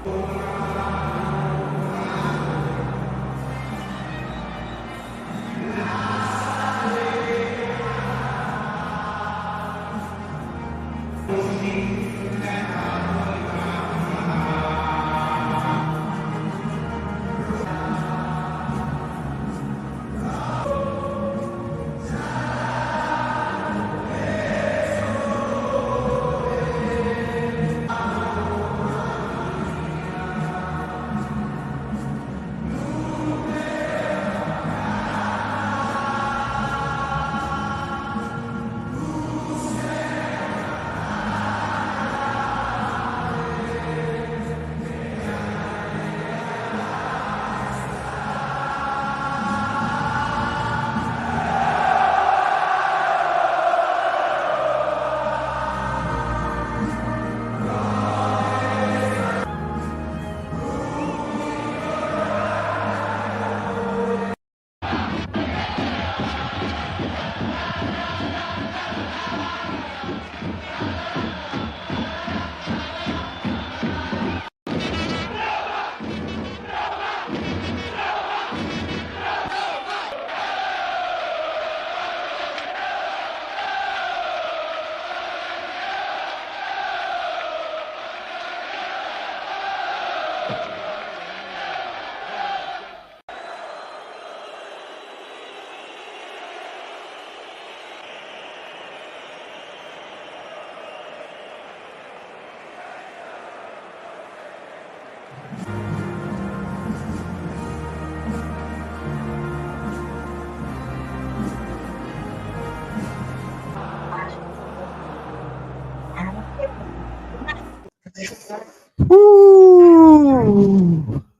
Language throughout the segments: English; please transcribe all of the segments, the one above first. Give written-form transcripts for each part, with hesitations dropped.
Woo!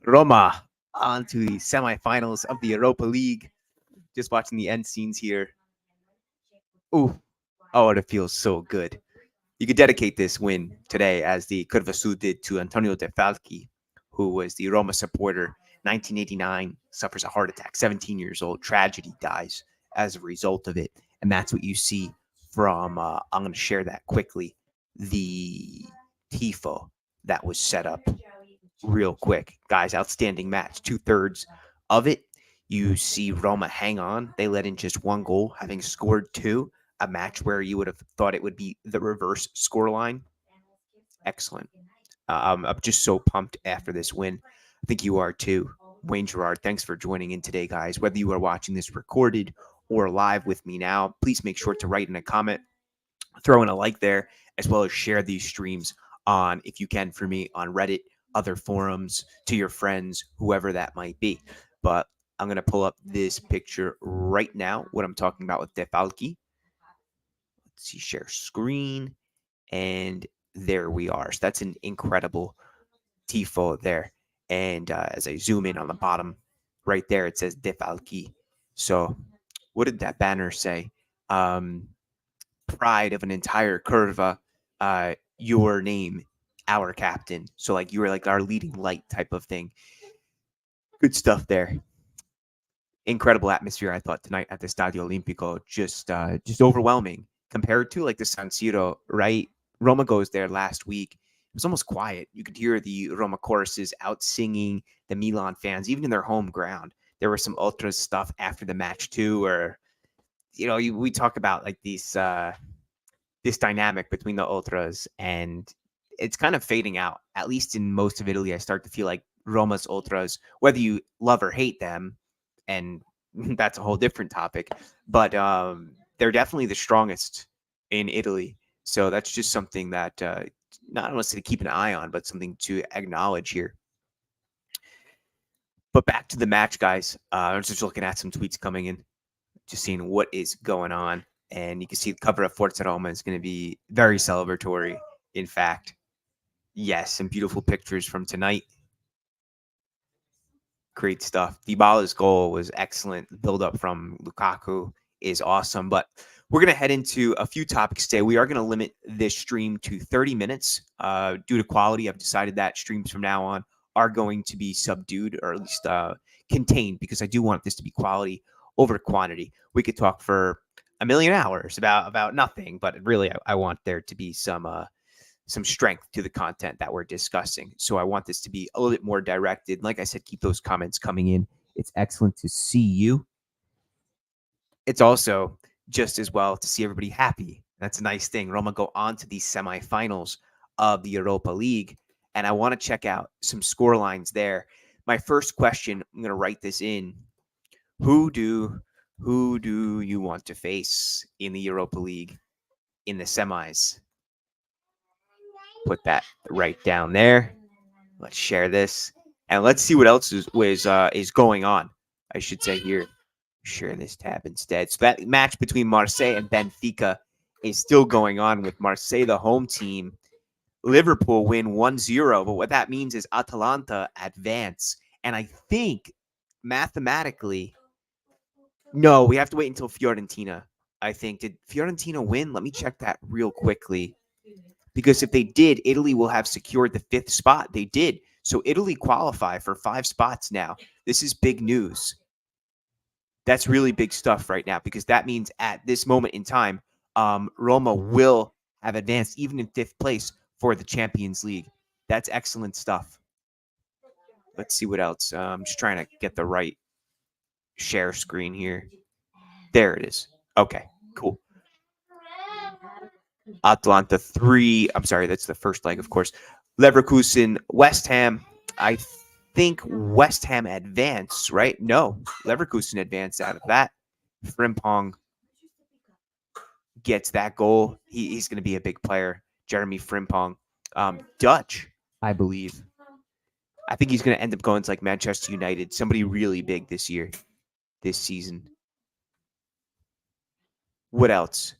Roma on to the semifinals of the Europa League. Just watching the end scenes here. Ooh, oh, it feels so good. You could dedicate this win today, as the Curva Sud did, to Antonio De Falchi, who was the Roma supporter. 1989, suffers a heart attack, 17 years old. Tragedy, dies as a result of it. And that's what you see from, I'm going to share that quickly, the tifo that was set up real quick. Guys, outstanding match. 2/3 of it, you see Roma hang on. They let in just one goal, having scored two. A match where you would have thought it would be the reverse scoreline. Excellent. I'm just so pumped after this win. I think you are too. Wayne Gerard, thanks for joining in today, guys. Whether you are watching this recorded or live with me now, please make sure to write in a comment, throw in a like there, as well as share these streams on, if you can, for me, on Reddit, other forums, to your friends, whoever that might be. But I'm going to pull up this picture right now, what I'm talking about with De Falchi. Let's see, share screen, and there we are. So that's an incredible tifo there. And as I zoom in on the bottom right there, it says De Falchi. So what did that banner say? Pride of an entire curva, your name, our captain. So like you were like our leading light type of thing. Good stuff there. Incredible atmosphere, I thought, tonight at the Stadio Olimpico. Just overwhelming compared to like the San Siro, right? Roma goes there last week. It was almost quiet. You could hear the Roma choruses out singing the Milan fans, even in their home ground. There was some ultras stuff after the match too, or we talk about like these this dynamic between the ultras, and it's kind of fading out. At least in most of Italy, I start to feel like Roma's ultras, whether you love or hate them, and that's a whole different topic, but they're definitely the strongest in Italy. So that's just something that not only to keep an eye on, but something to acknowledge here. But back to the match, guys. I was just looking at some tweets coming in, just seeing what is going on. And you can see the cover of Forza Roma is going to be very celebratory. In fact, yes, some beautiful pictures from tonight. Great stuff. Dybala's goal was excellent. The build-up from Lukaku is awesome. But we're going to head into a few topics today. We are going to limit this stream to 30 minutes due to quality. I've decided that streams from now on are going to be subdued, or at least contained, because I do want this to be quality over quantity. We could talk for a million hours about nothing, but really I want there to be some some strength to the content that we're discussing. So I want this to be a little bit more directed. Like I said, keep those comments coming in. It's excellent to see you. It's also just as well to see everybody happy. That's a nice thing. Roma go on to these semifinals of the Europa League, and I want to check out some score lines there. My first question, I'm going to write this in. Who do you want to face in the Europa League in the semis? Put that right down there. Let's share this, and let's see what else is going on. I should say here. Share this tab instead. So that match between Marseille and Benfica is still going on, with Marseille the home team. Liverpool win 1-0, but what that means is Atalanta advance. And I think mathematically, no, we have to wait until Fiorentina. I think. Did Fiorentina win? Let me check that real quickly. Because if they did, Italy will have secured the 5th spot. They did. So Italy qualify for 5 spots now. This is big news. That's really big stuff right now, because that means at this moment in time, Roma will have advanced even in 5th place for the Champions League. That's excellent stuff. Let's see what else. I'm just trying to get the right share screen here. There it is. Okay, cool. Atalanta 3. I'm sorry, that's the first leg, of course. Leverkusen, West Ham. I think West Ham advanced, right? No, Leverkusen advanced out of that. Frimpong gets that goal. He's going to be a big player. Jeremy Frimpong. Dutch, I believe. I think he's going to end up going to like Manchester United. Somebody really big this season. What else?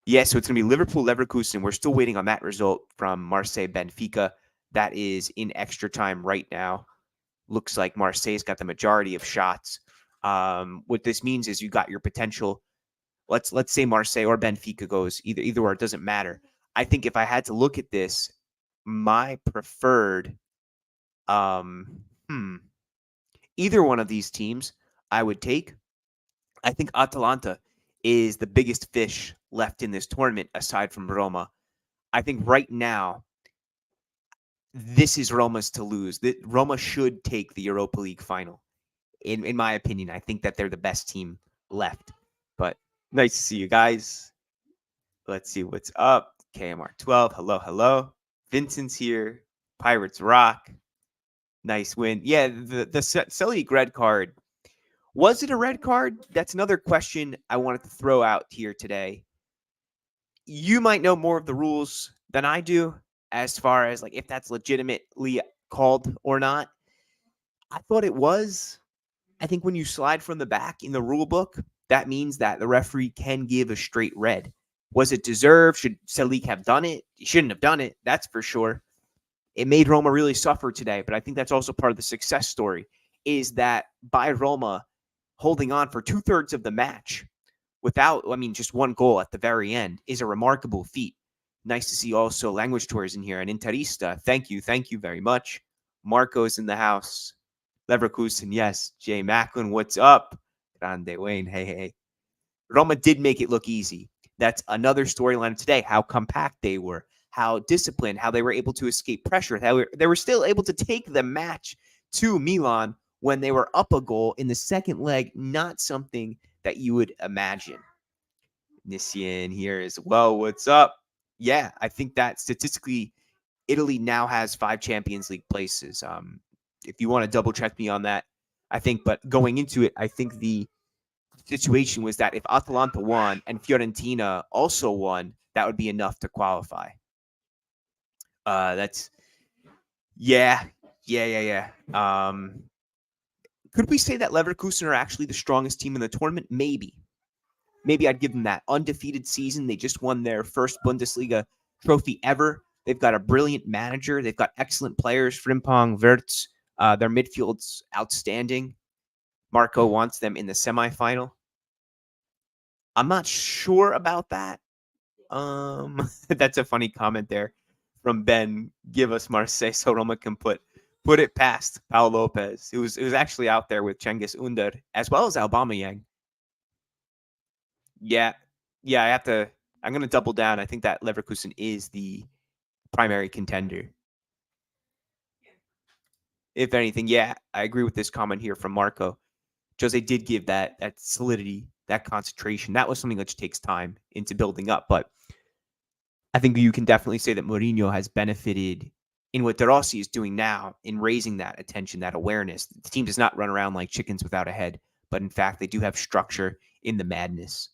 Yeah, so it's going to be Liverpool, Leverkusen. We're still waiting on that result from Marseille, Benfica. That is in extra time right now. Looks like Marseille's got the majority of shots. What this means is you got your potential. Let's say Marseille or Benfica goes either or, it doesn't matter. I think if I had to look at this, my preferred, either one of these teams I would take. I think Atalanta is the biggest fish left in this tournament aside from Roma. I think right now, this is Roma's to lose. Roma should take the Europa League final. In my opinion, I think that they're the best team left. But nice to see you guys. Let's see what's up. KMR12. Hello, hello. Vincent's here. Pirates rock. Nice win. Yeah, the Selig red card. Was it a red card? That's another question I wanted to throw out here today. You might know more of the rules than I do as far as like if that's legitimately called or not. I thought it was. I think when you slide from the back in the rule book, that means that the referee can give a straight red. Was it deserved? Should Selig have done it? He shouldn't have done it. That's for sure. It made Roma really suffer today, but I think that's also part of the success story, is that by Roma holding on for 2/3 of the match without, just one goal at the very end is a remarkable feat. Nice to see also language tours in here. And Interista, thank you very much. Marco's in the house. Leverkusen, yes. Jay Macklin, what's up? Grande Wayne, hey. Roma did make it look easy. That's another storyline of today, how compact they were, how disciplined, how they were able to escape pressure, how they were still able to take the match to Milan when they were up a goal in the second leg. Not something that you would imagine. Nisian here as well. What's up? Yeah, I think that statistically, Italy now has 5 Champions League places. If you want to double check me on that, I think, but going into it, I think the situation was that if Atalanta won and Fiorentina also won, that would be enough to qualify. Yeah. Could we say that Leverkusen are actually the strongest team in the tournament? Maybe I'd give them that. Undefeated season. They just won their first Bundesliga trophy ever. They've got a brilliant manager. They've got excellent players. Frimpong, Wirtz. Their midfield's outstanding. Marco wants them in the semifinal. I'm not sure about that. That's a funny comment there from Ben. Give us Marseille so Roma can put it past Paul Lopez. It was actually out there with Cengiz Under as well as Aubameyang. Yeah, I'm going to double down. I think that Leverkusen is the primary contender. If anything, yeah, I agree with this comment here from Marco. Jose did give that solidity, that concentration. That was something which takes time into building up. But I think you can definitely say that Mourinho has benefited in what De Rossi is doing now in raising that attention, that awareness. The team does not run around like chickens without a head, but in fact, they do have structure in the madness.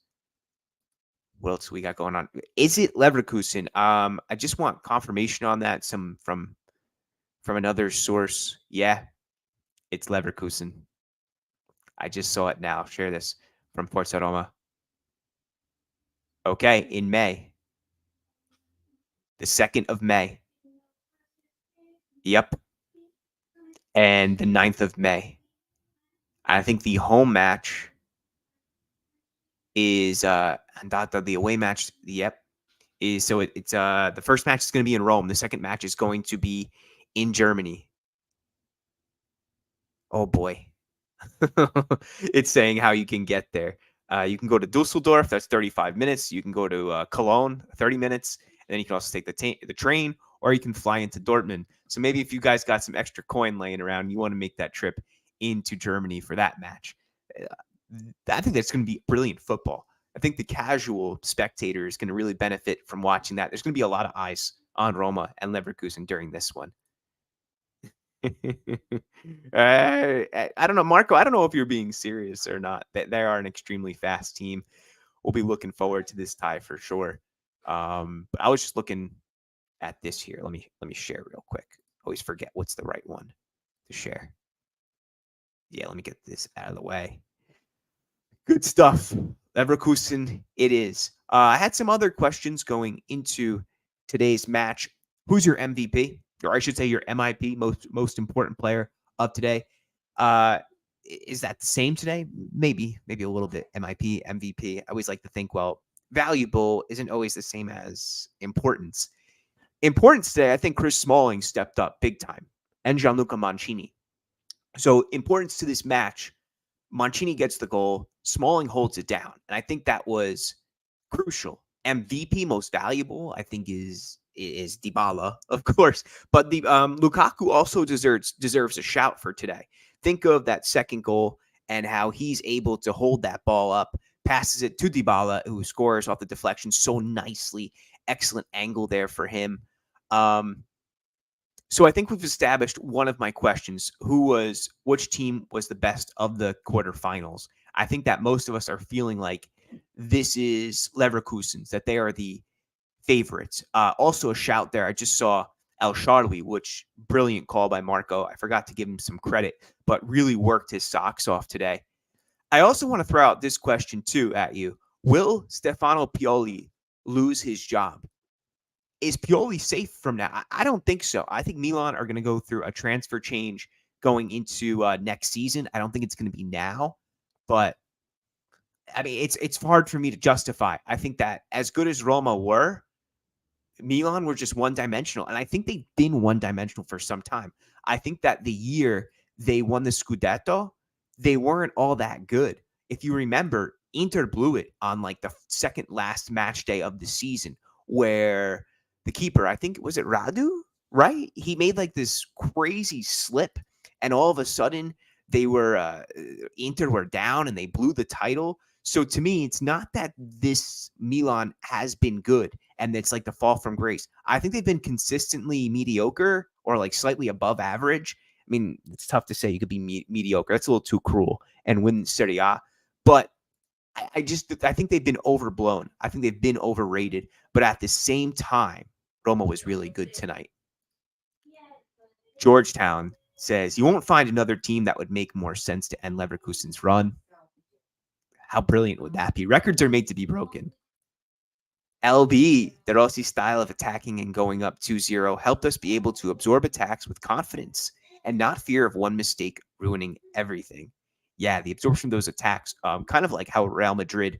What else we got going on? Is it Leverkusen? I just want confirmation on that. Some from another source. Yeah, it's Leverkusen. I just saw it now. Share this from Forza Roma. Okay, in May. The 2nd of May. Yep. And the 9th of May. I think the home match is the away match, yep. Is so it's the first match is gonna be in Rome. The second match is going to be in Germany. Oh boy. It's saying how you can get there. You can go to Dusseldorf, that's 35 minutes. You can go to Cologne, 30 minutes. And then you can also take the train, or you can fly into Dortmund. So maybe if you guys got some extra coin laying around, you want to make that trip into Germany for that match. I think that's going to be brilliant football. I think the casual spectator is going to really benefit from watching that. There's going to be a lot of eyes on Roma and Leverkusen during this one. I don't know, Marco. I don't know if you're being serious or not. They are an extremely fast team. We'll be looking forward to this tie for sure. But I was just looking at this here. Let me share real quick. Always forget what's the right one to share. Yeah, let me get this out of the way. Good stuff. Leverkusen, it is. I had some other questions going into today's match. Who's your MVP? Or I should say your MIP, most important player of today. Is that the same today? Maybe a little bit. MIP, MVP. I always like to think, well, valuable isn't always the same as importance. Importance today, I think Chris Smalling stepped up big time, and Gianluca Mancini. So importance to this match, Mancini gets the goal, Smalling holds it down, and I think that was crucial. MVP, most valuable, I think is Dybala, of course, but the Lukaku also deserves a shout for today. Think of that second goal and how he's able to hold that ball up, passes it to Dybala, who scores off the deflection so nicely. Excellent angle there for him. So I think we've established one of my questions, which team was the best of the quarterfinals? I think that most of us are feeling like this is Leverkusen's, that they are the favorites. Also a shout there, I just saw El Shaarawy, which brilliant call by Marco. I forgot to give him some credit, but really worked his socks off today. I also want to throw out this question too at you. Will Stefano Pioli lose his job? Is Pioli safe from now? I don't think so. I think Milan are going to go through a transfer change going into next season. I don't think it's going to be now, but I mean, it's hard for me to justify. I think that as good as Roma were, Milan were just one-dimensional, and I think they've been one-dimensional for some time. I think that the year they won the Scudetto, they weren't all that good. If you remember, Inter blew it on like the second last match day of the season, where the keeper, I think, was it Radu, right? He made like this crazy slip, and all of a sudden they were Inter were down and they blew the title. So to me, it's not that this Milan has been good and it's like the fall from grace. I think they've been consistently mediocre or like slightly above average. I mean, it's tough to say you could be mediocre. That's a little too cruel and win Serie A. But I think they've been overblown. I think they've been overrated. But at the same time, Roma was really good tonight. Georgetown says, you won't find another team that would make more sense to end Leverkusen's run. How brilliant would that be? Records are made to be broken. LB, the Rossi style of attacking and going up 2-0 helped us be able to absorb attacks with confidence and not fear of one mistake ruining everything. Yeah, the absorption of those attacks, kind of like how Real Madrid,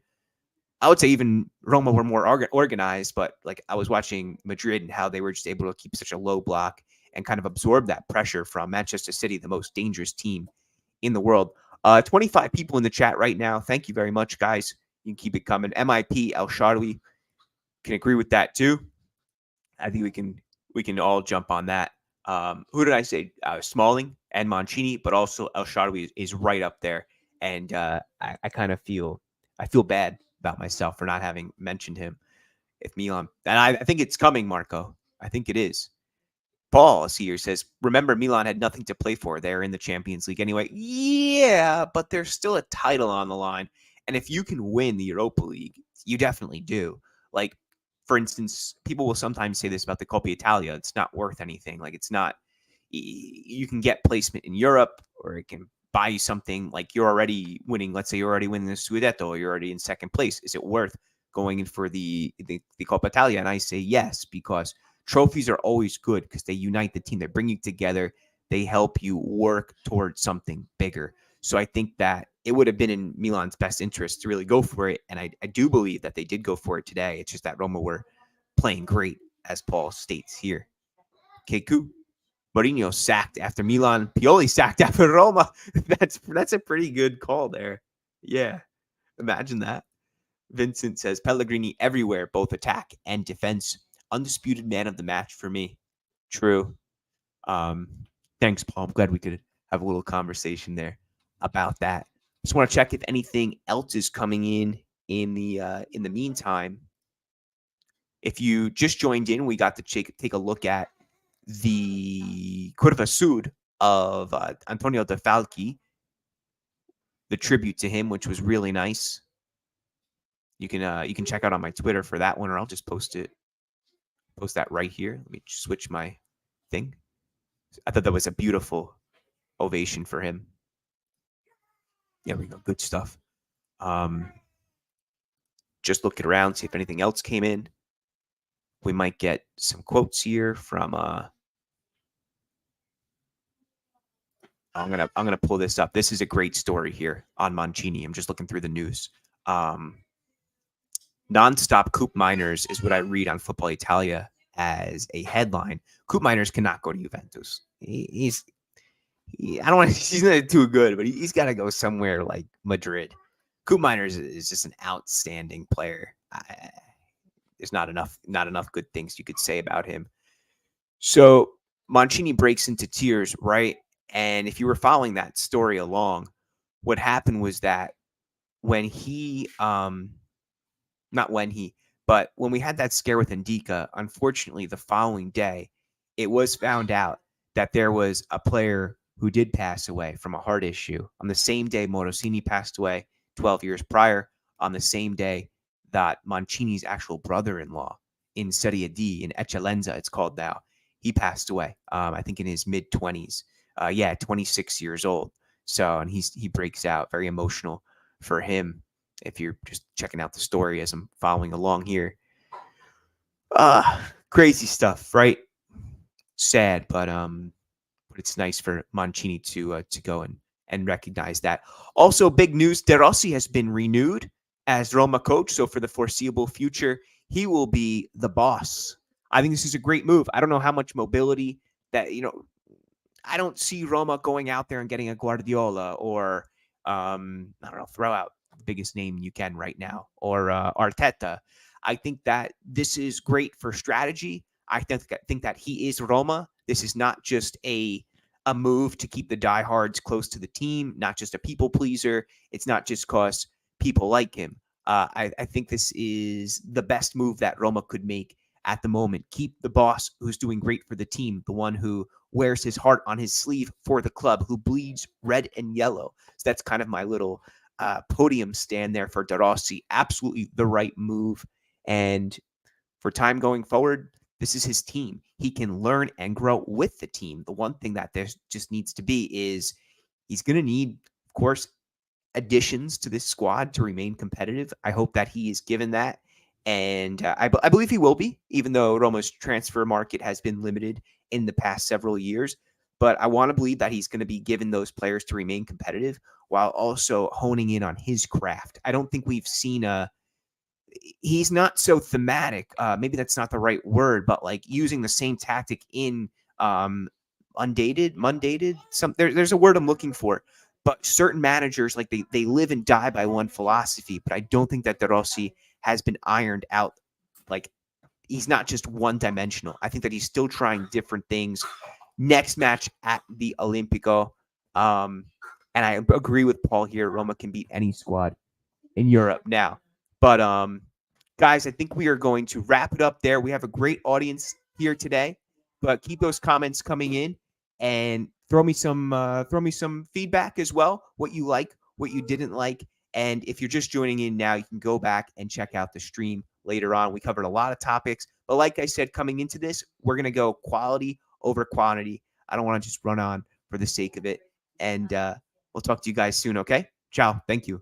I would say even Roma were more organized, but like I was watching Madrid and how they were just able to keep such a low block and kind of absorb that pressure from Manchester City, the most dangerous team in the world. 25 people in the chat right now. Thank you very much, guys. You can keep it coming. MIP El Shaarawy can agree with that too. I think we can we can all jump on that. Who did I say? Smalling and Mancini, but also El Shaarawy is right up there. And I kind of feel bad about myself for not having mentioned him. If Milan, and I think it's coming, Marco. I think it is. Paul here says, remember, Milan had nothing to play for. They're in the Champions League anyway. Yeah, but there's still a title on the line. And if you can win the Europa League, you definitely do. Like, for instance, people will sometimes say this about the Coppa Italia. It's not worth anything. Like, it's not, you can get placement in Europe, or it can buy you something. Like, you're already winning. Let's say you're already winning the Scudetto, or you're already in second place. Is it worth going in for the Coppa Italia? And I say yes, because trophies are always good because they unite the team. They bring you together. They help you work towards something bigger. So I think that it would have been in Milan's best interest to really go for it. And I do believe that they did go for it today. It's just that Roma were playing great, as Paul states here. Keku. Mourinho sacked after Milan. Pioli sacked after Roma. That's a pretty good call there. Yeah. Imagine that. Vincent says Pellegrini everywhere, both attack and defense. Undisputed man of the match for me. True. Thanks, Paul. I'm glad we could have a little conversation there about that. Just want to check if anything else is coming in the meantime. If you just joined in, we got to take a look at the Curva Sud of Antonio De Falchi, the tribute to him, which was really nice. You can check out on my Twitter for that one, or I'll just post that right here. Let me switch my thing. I thought that was a beautiful ovation for him. Yeah, we go. Good stuff. Just looking around, see if anything else came in. We might get some quotes here from I'm gonna pull this up. This is a great story here on Mancini. I'm just looking through the news. Non-stop Coop Miners is what I read on Football Italia as a headline. Coop Miners cannot go to Juventus. I don't want to. He's not too good, but he's got to go somewhere like Madrid. Coop Miners is just an outstanding player. There's not enough good things you could say about him. So Mancini breaks into tears, right? And if you were following that story along, what happened was that when when we had that scare with Ndika, unfortunately, the following day, it was found out that there was a player who did pass away from a heart issue on the same day Morosini passed away 12 years prior, on the same day that Mancini's actual brother-in-law in Serie D, in Eccellenza, it's called now, he passed away, I think in his mid-20s. 26 years old. So, and he breaks out, very emotional for him. If you're just checking out the story as I'm following along here. Crazy stuff, right? Sad, but it's nice for Mancini to go and recognize that. Also, big news, De Rossi has been renewed as Roma coach. So for the foreseeable future, he will be the boss. I think this is a great move. I don't know how much mobility that, I don't see Roma going out there and getting a Guardiola or, I don't know, throw out the biggest name you can right now, or Arteta. I think that this is great for strategy. I think that he is Roma. This is not just a move to keep the diehards close to the team, not just a people pleaser. It's not just because people like him. I think this is the best move that Roma could make at the moment. Keep the boss who's doing great for the team, the one who wears his heart on his sleeve for the club, who bleeds red and yellow. So that's kind of my little podium stand there for De Rossi. Absolutely the right move. And for time going forward, this is his team. He can learn and grow with the team. The one thing that there just needs to be is he's going to need, of course, additions to this squad to remain competitive. I hope that he is given that. And I believe he will be, even though Roma's transfer market has been limited in the past several years. But I want to believe that he's going to be given those players to remain competitive while also honing in on his craft. I don't think we've seen he's not so thematic. Maybe that's not the right word, but like using the same tactic in mundated. There's a word I'm looking for. But certain managers, like they live and die by one philosophy. But I don't think that De Rossi has been ironed out like he's not just one dimensional. I think that he's still trying different things. Next match at the Olimpico. And I agree with Paul here. Roma can beat any squad in Europe now. But guys, I think we are going to wrap it up there. We have a great audience here today, but keep those comments coming in and throw me some feedback as well. What you like, what you didn't like, and if you're just joining in now, you can go back and check out the stream later on. We covered a lot of topics, but like I said, coming into this, we're gonna go quality over quantity. I don't want to just run on for the sake of it, and we'll talk to you guys soon. Okay, ciao. Thank you.